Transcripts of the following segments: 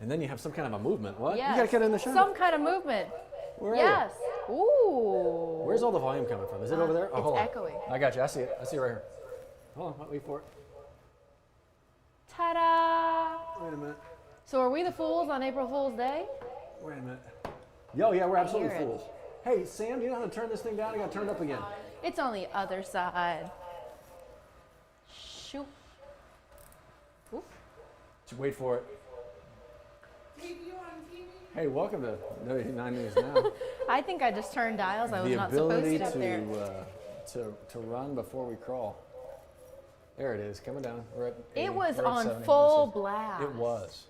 And then you have some kind of a movement. What? Yes. You got to get in the shot. Some kind of movement. Where are Yes. Ooh. Where's all the volume coming from? Is it over there? Oh, It's hold on. echoing. I got you. I see it. I see it right here. Hold on. Wait for it. Ta-da! Wait a minute. So are we the fools on April Fool's Day? Wait a minute. Yo, yeah, we're absolutely hear it. fools. Hey, Sam, do you know how to turn this thing down? I got turned up again. It's on the other side. Shoot. Oof. Just wait for it. Hey, welcome to 9 News Now. I think I just turned dials. I was The not supposed ability to there. to run before we crawl. There it is, coming down. We're at 80, It was we're at on 70. full blast. It was.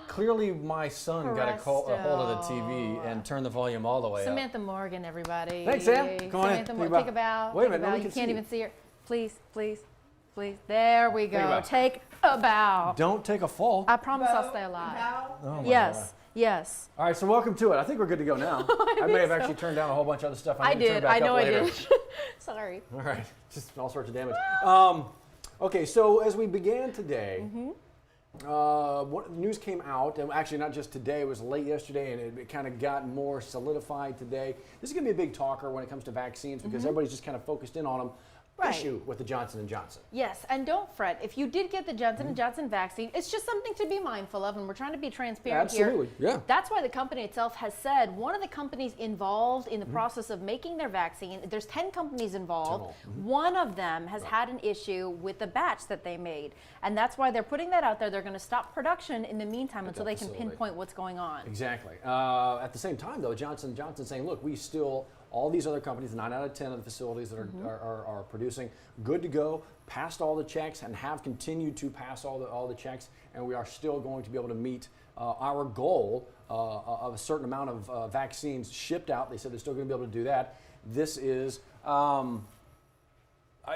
Clearly, my son got a hold of the TV and turned the volume all the way up. Samantha Morgan, everybody. Thanks, Sam. Come on in. Samantha Morgan, take a bow. Wait a take minute, nobody You can can't see even you. see her. Please, please, please. There we Take a go. bow. Take a bow. Don't take a fall. I promise I'll stay alive. Oh my Yes, God. yes. All right, so welcome to it. I think we're good to go now. I may have actually turned down a whole bunch of other stuff. I need to turn did. back I know up I later. did. Sorry. All right, just all sorts of damage. Okay, so as we began today, what news came out, and actually not just today, it was late yesterday, and it kind of got more solidified today. This is going to be a big talker when it comes to vaccines because everybody's just kind of focused in on them. Right. Issue with the Johnson & Johnson. Yes, and don't fret. If you did get the Johnson & Johnson vaccine, it's just something to be mindful of, and we're trying to be transparent here. Absolutely, yeah. That's why the company itself has said one of the companies involved in the process of making their vaccine, there's 10 companies involved. One of them has had an issue with the batch that they made, and that's why they're putting that out there. They're going to stop production in the meantime until they can pinpoint what's going on. Exactly. At the same time, though, Johnson & Johnson saying, look, we still, all these other companies, 9 out of 10 of the facilities that are producing, good to go, passed all the checks and have continued to pass all the checks, and we are still going to be able to meet our goal of a certain amount of vaccines shipped out. They said they're still going to be able to do that. This is,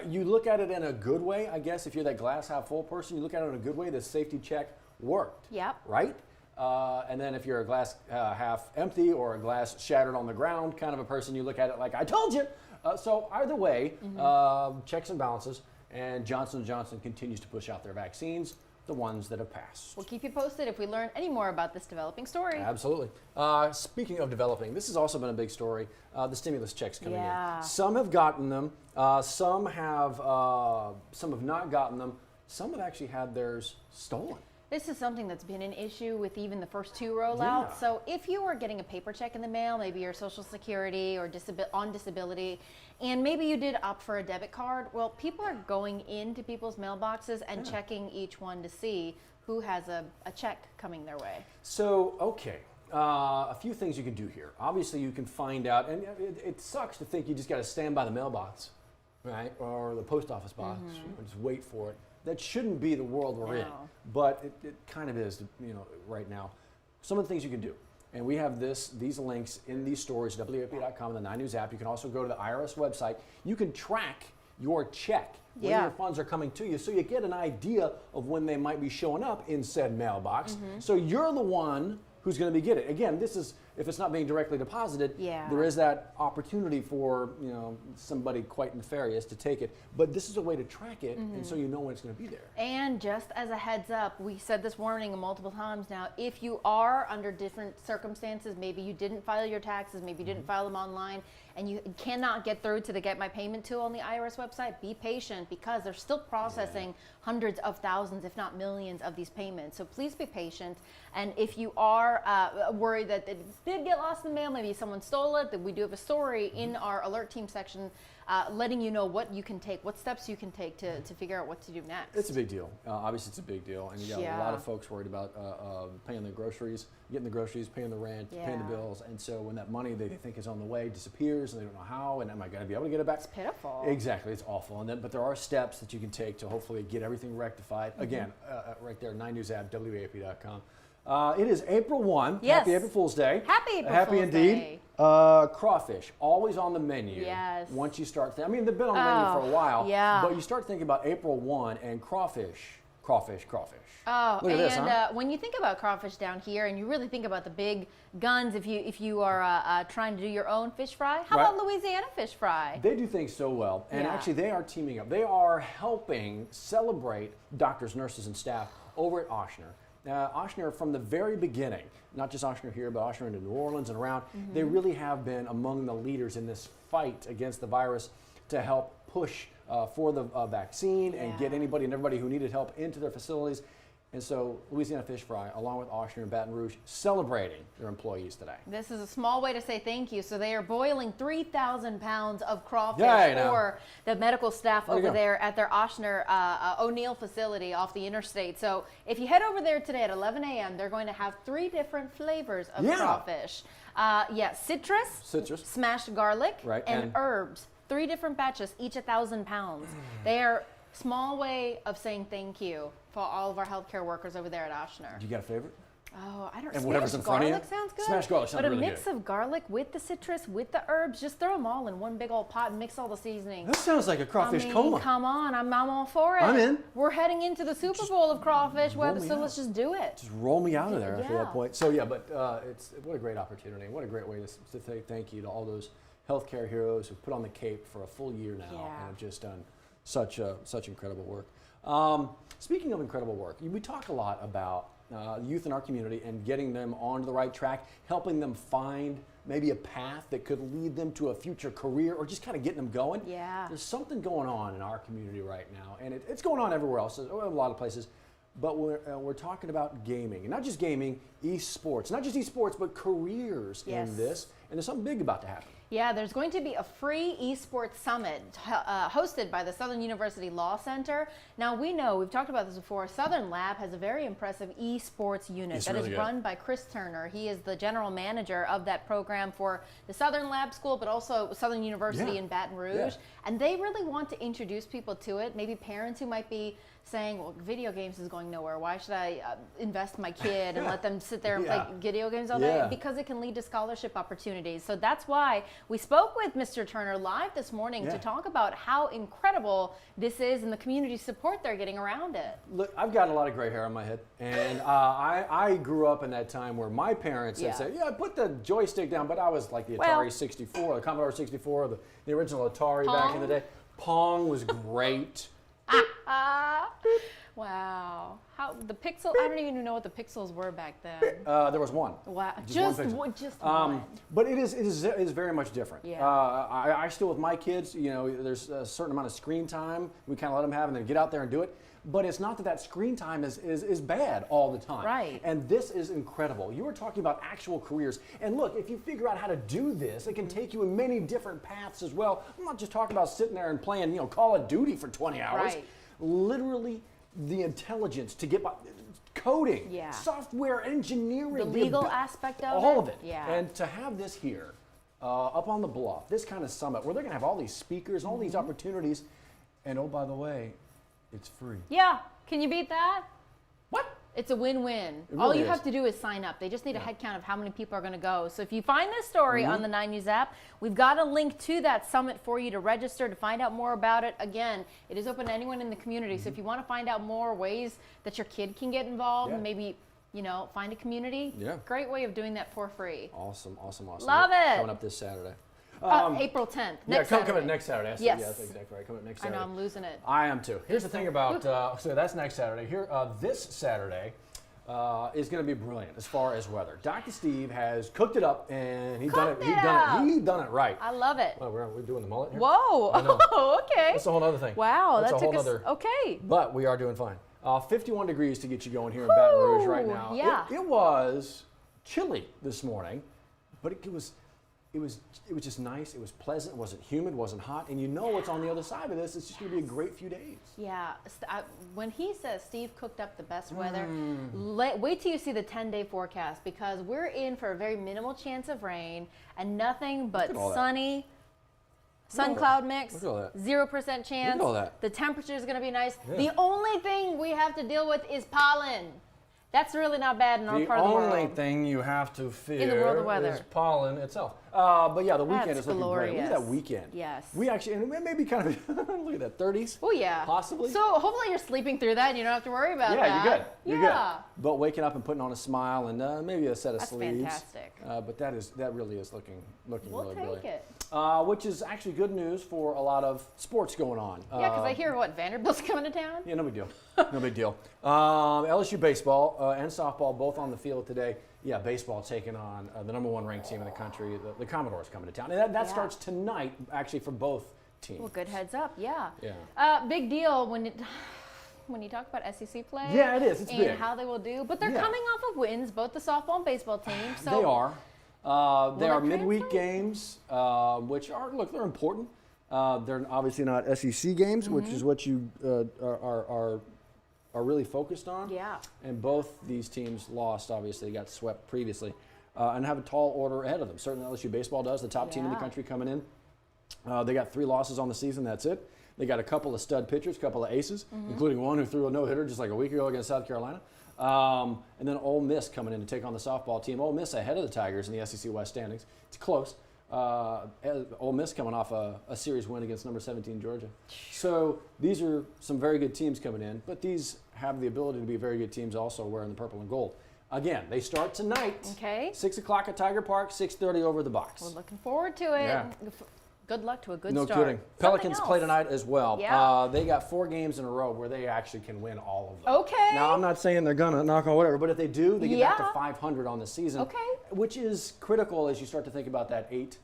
you look at it in a good way, I guess, if you're that glass half full person, you look at it in a good way, the safety check worked. Yep. Right? And then if you're a glass half empty or a glass shattered on the ground kind of a person, you look at it like, I told you. So either way, checks and balances, and Johnson & Johnson continues to push out their vaccines, the ones that have passed. We'll keep you posted if we learn any more about this developing story. Absolutely. Speaking of developing, this has also been a big story, the stimulus checks coming Yeah. in. Some have gotten them, some have not gotten them, some have actually had theirs stolen. This is something that's been an issue with even the first 2 rollouts. Yeah. So if you are getting a paper check in the mail, maybe your Social Security or on disability, and maybe you did opt for a debit card, well, people are going into people's mailboxes and checking each one to see who has a check coming their way. So, okay, a few things you can do here. Obviously, you can find out, and it sucks to think you just got to stand by the mailbox, right, or the post office box, and just wait for it. That shouldn't be the world we're in, No. but it kind of is, right now. Some of the things you can do, and we have these links in these stories, WAFB.com and the 9 News app. You can also go to the IRS website. You can track your check when your funds are coming to you, so you get an idea of when they might be showing up in said mailbox. So you're the one who's going to be getting it. Again, this is, if it's not being directly deposited, there is that opportunity for somebody quite nefarious to take it. But this is a way to track it, and so you know when it's going to be there. And just as a heads up, we said this warning multiple times now, if you are under different circumstances, maybe you didn't file your taxes, maybe you didn't file them online, and you cannot get through to the Get My Payment tool on the IRS website, be patient because they're still processing hundreds of thousands, if not millions, of these payments. So please be patient. And if you are worried that it did get lost in the mail, maybe someone stole it, that we do have a story in our alert team section letting you know what you can take, what steps you can take to figure out what to do next. It's a big deal. Obviously, it's a big deal. And you got a lot of folks worried about paying the groceries, getting the groceries, paying the rent, paying the bills. And so when that money they think is on the way disappears and they don't know how, and am I going to be able to get it back? It's pitiful. Exactly. It's awful. And then, but there are steps that you can take to hopefully get everything rectified. Again, right there, 9 News app, WAFB.com. It is April 1. Yes. Happy April Fool's Day. Happy April Happy Fool's indeed. Day. Crawfish, always on the menu. Yes. Once you start, they've been on the menu for a while. Yeah. But you start thinking about April 1 and crawfish. Oh, Look at this, huh? when you think about crawfish down here, and you really think about the big guns, if you are trying to do your own fish fry, how about Louisiana fish fry? They do things so well, and actually they are teaming up. They are helping celebrate doctors, nurses, and staff over at Ochsner. Ochsner from the very beginning, not just Ochsner here, but Ochsner into New Orleans and around, they really have been among the leaders in this fight against the virus to help push for the vaccine and get anybody and everybody who needed help into their facilities. And so Louisiana Fish Fry, along with Ochsner and Baton Rouge, celebrating their employees today. This is a small way to say thank you. So they are boiling 3,000 pounds of crawfish for the medical staff over there at their Ochsner O'Neill facility off the interstate. So if you head over there today at 11 a.m., they're going to have 3 different flavors of crawfish. Citrus, smashed garlic, and herbs. 3 different batches, each 1,000 pounds. They are small way of saying thank you for all of our healthcare workers over there at Ochsner. You got a favorite? Oh, I don't know. And whatever's in front of you? Sounds good. Smashed garlic sounds really good. But a mix of garlic with the citrus, with the herbs, just throw them all in one big old pot and mix all the seasonings. That sounds like a crawfish coma. Come on, I'm all for it. I'm in. We're heading into the Super Bowl of crawfish, so let's just do it. Just roll me out of there after that point. So but what a great opportunity. What a great way to say thank you to all those healthcare heroes who put on the cape for a full year now and have just done such incredible work. Speaking of incredible work, we talk a lot about youth in our community and getting them onto the right track, helping them find maybe a path that could lead them to a future career or just kind of getting them going. Yeah. There's something going on in our community right now, and it's going on everywhere else, a lot of places. But we're talking about gaming, and not just gaming, esports. Not just esports, but careers in this. And there's something big about to happen. Yeah, there's going to be a free esports summit hosted by the Southern University Law Center. Now, we've talked about this before, Southern Lab has a very impressive esports unit that is run by Chris Turner. He is the general manager of that program for the Southern Lab School, but also Southern University in Baton Rouge. And they really want to introduce people to it, maybe parents who might be saying, well, video games is going nowhere. Why should I invest my kid and let them sit there and play video games all day? Because it can lead to scholarship opportunities. So that's why we spoke with Mr. Turner live this morning to talk about how incredible this is and the community support they're getting around it. Look, I've got a lot of gray hair on my head, and I grew up in that time where my parents had said, put the joystick down, but I was like the Atari 64, the Commodore 64, the original Atari back in the day. Pong was great. Wow. How the pixel? I don't even know what the pixels were back then. There was one. Wow. Just one. But it is very much different. Yeah. I still with my kids, there's a certain amount of screen time we kind of let them have, and then get out there and do it. But it's not that screen time is bad all the time. Right. And this is incredible. You were talking about actual careers. And look, if you figure out how to do this, it can take you in many different paths as well. I'm not just talking about sitting there and playing, Call of Duty for 20 hours. Right. Literally the intelligence to get by, coding, software engineering. The legal aspect of all of it. Yeah. And to have this here, up on the bluff, this kind of summit, where they're going to have all these speakers, all these opportunities, and oh, by the way, it's free. Yeah. Can you beat that? What? It's a win-win. Really All you have to do is sign up. They just need a head count of how many people are going to go. So if you find this story on the 9 News app, we've got a link to that summit for you to register, to find out more about it. Again, it is open to anyone in the community. So if you want to find out more ways that your kid can get involved and maybe, find a community, great way of doing that for free. Awesome. Love it. Coming up this Saturday. April 10th. Next Saturday. Coming next Saturday. Yes. That's exactly right. Coming next I Saturday. know, I'm losing it. I am too. Here's the thing about, so that's next Saturday. Here, this Saturday is going to be brilliant as far as weather. Dr. Steve has cooked it up, and he's done it right. I love it. Well, we're doing the mullet here. Whoa. I know. Okay. That's a whole other thing. Wow. That's that a whole took us. other. Okay. But we are doing fine. 51 degrees to get you going here in Baton Rouge right now. Yeah. It was chilly this morning, but it was just nice. It was pleasant. It wasn't humid. It wasn't hot. And what's on the other side of this. It's just going to be a great few days. Yeah. When he says Steve cooked up the best weather, wait till you see the 10-day forecast, because we're in for a very minimal chance of rain and nothing but sunny. Sun-cloud mix, 0% chance. Look at all that. The temperature is going to be nice. Yeah. The only thing we have to deal with is pollen. That's really not bad in our part of the world. The only thing you have to fear in the world of weather is pollen itself. But yeah, the weekend is looking glorious. great. Look at that weekend. Yes. We actually, and it may be kind of, look at that, 30s. Oh yeah. Possibly. So hopefully you're sleeping through that and you don't have to worry about that. Yeah, you're good. You're good. But waking up and putting on a smile and maybe a set of sleeves. That's fantastic. But that really is looking really brilliant. We'll take it. which is actually good news for a lot of sports going on. Yeah, because I hear Vanderbilt's coming to town. Yeah, no big deal. No big deal. LSU baseball and softball both on the field today. Yeah, baseball taking on the #1 ranked team in the country, the Commodores coming to town. And that starts tonight, actually, for both teams. Well, good heads up, yeah. Yeah. Big deal when you talk about SEC play. Yeah, it is. It's and big. how they will do. But they're coming off of wins, both the softball and baseball teams. So They are. They are that midweek translate? games, which are, look, they're important. They're obviously not SEC games, which is what you are really focused on. Yeah. And both these teams lost, obviously, got swept previously, and have a tall order ahead of them. Certainly LSU baseball does, the top team in the country coming in. They got 3 losses on the season, that's it. They got a couple of stud pitchers, a couple of aces, including one who threw a no-hitter just like a week ago against South Carolina. And then Ole Miss coming in to take on the softball team. Ole Miss ahead of the Tigers in the SEC West standings. It's close. Ole Miss coming off a series win against number 17 Georgia. So these are some very good teams coming in, but these have the ability to be very good teams also wearing the purple and gold. Again, they start tonight. Okay. 6 o'clock at Tiger Park, 6:30 over the box. We're looking forward to it. Yeah. Good luck to a good No start. kidding. Pelicans play tonight as well. Yeah. They got 4 games in a row where they actually can win all of them. Okay. Now, I'm not saying they're going to knock on whatever, but if they do, they get back to Yeah. 500 on the season. Okay. Which is critical as you start to think about that eighth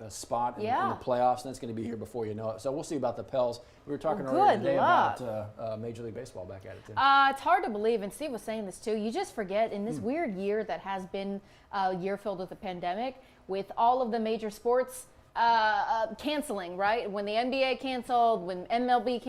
spot in the playoffs, and that's going to be here before you know it. So we'll see about the Pels. We were talking earlier good today luck. about Major League Baseball back at it, too. It's hard to believe, and Steve was saying this too. You just forget in this weird year that has been a year filled with the pandemic, with all of the major sports canceling, right? When the NBA canceled, when MLB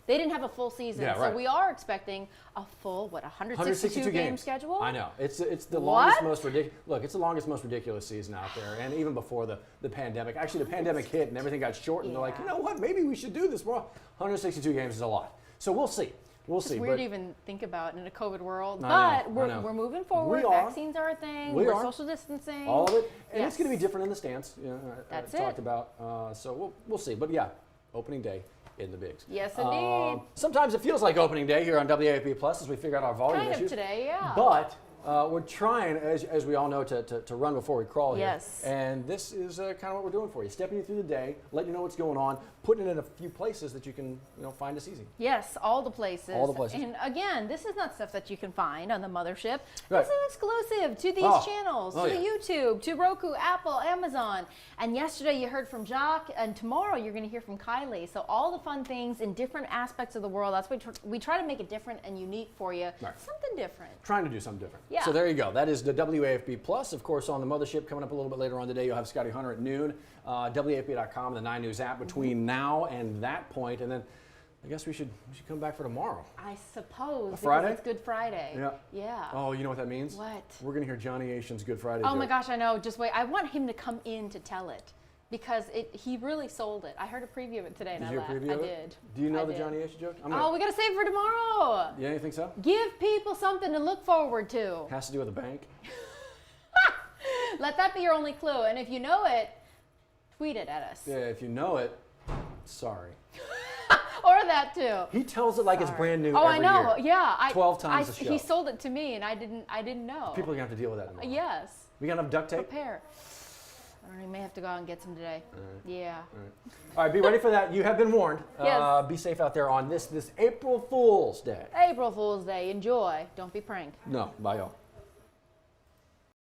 they didn't have a full season. Yeah, right. So we are expecting a full, 162 game schedule? I know. It's the longest, most ridiculous. Look, it's the longest, most ridiculous season out there, and even before the pandemic. Actually, the pandemic hit and everything got shortened. They're like, you know what? Maybe we should do this more. 162 games is a lot. So we'll see. We'll see. It's weird to even think about in a COVID world, I but know. we're moving forward. We are. Vaccines are a thing. We We're are. social distancing. All of it, and Yes. it's going to be different in the stands. That's talked it. about. So we'll see. But yeah, opening day in the bigs. Yes, indeed. Sometimes it feels like opening day here on WAFB Plus as we figure out our volume Kind of issues. today, yeah. But we're trying, as we all know, to run before we crawl here. Yes. And this is kind of what we're doing for you. Stepping you through the day, letting you know what's going on, putting it in a few places that you can find us easy. Yes, all the places. All the places. And again, this is not stuff that you can find on the mothership. Right. This is exclusive to these Oh. channels, Oh, to yeah. YouTube, to Roku, Apple, Amazon. And yesterday you heard from Jacques, and tomorrow you're going to hear from Kylie. So all the fun things in different aspects of the world. That's why we try to make it different and unique for you. Right. Something different. Trying to do something different. Yeah. So there you go. That is the WAFB Plus. Of course, on the mothership coming up a little bit later on today, you'll have Scotty Hunter at noon. WAFB.com and the 9 News app between now and that point, and then I guess we should come back for tomorrow. I suppose. Because Friday? it's Good Friday. Yeah. Yeah. Oh, you know what that means? What? We're gonna hear Johnny Asian's Good Friday. Oh joke. my gosh, I know. Just wait. I want him to come in to tell it because he really sold it. I heard a preview of it today and Did I you laughed. hear a preview I of it? did. Do you know I the did. Johnny Asian joke? Oh, we got to save it for tomorrow. Yeah, you think so? Give people something to look forward to. Has to do with a bank. Let that be your only clue. And if you know it, tweet it at us. Yeah, if you know it, sorry. Or that too. He tells it like it's brand new. Oh, every I know. year. Yeah. 12 times a show. He sold it to me and I didn't know. People are gonna have to deal with that tomorrow. Yes. We got enough duct tape? Prepare. I don't know. You may have to go out and get some today. Yeah. All right, be ready for that. You have been warned. Yes. Be safe out there on this April Fool's Day. April Fool's Day. Enjoy. Don't be pranked. No, bye y'all.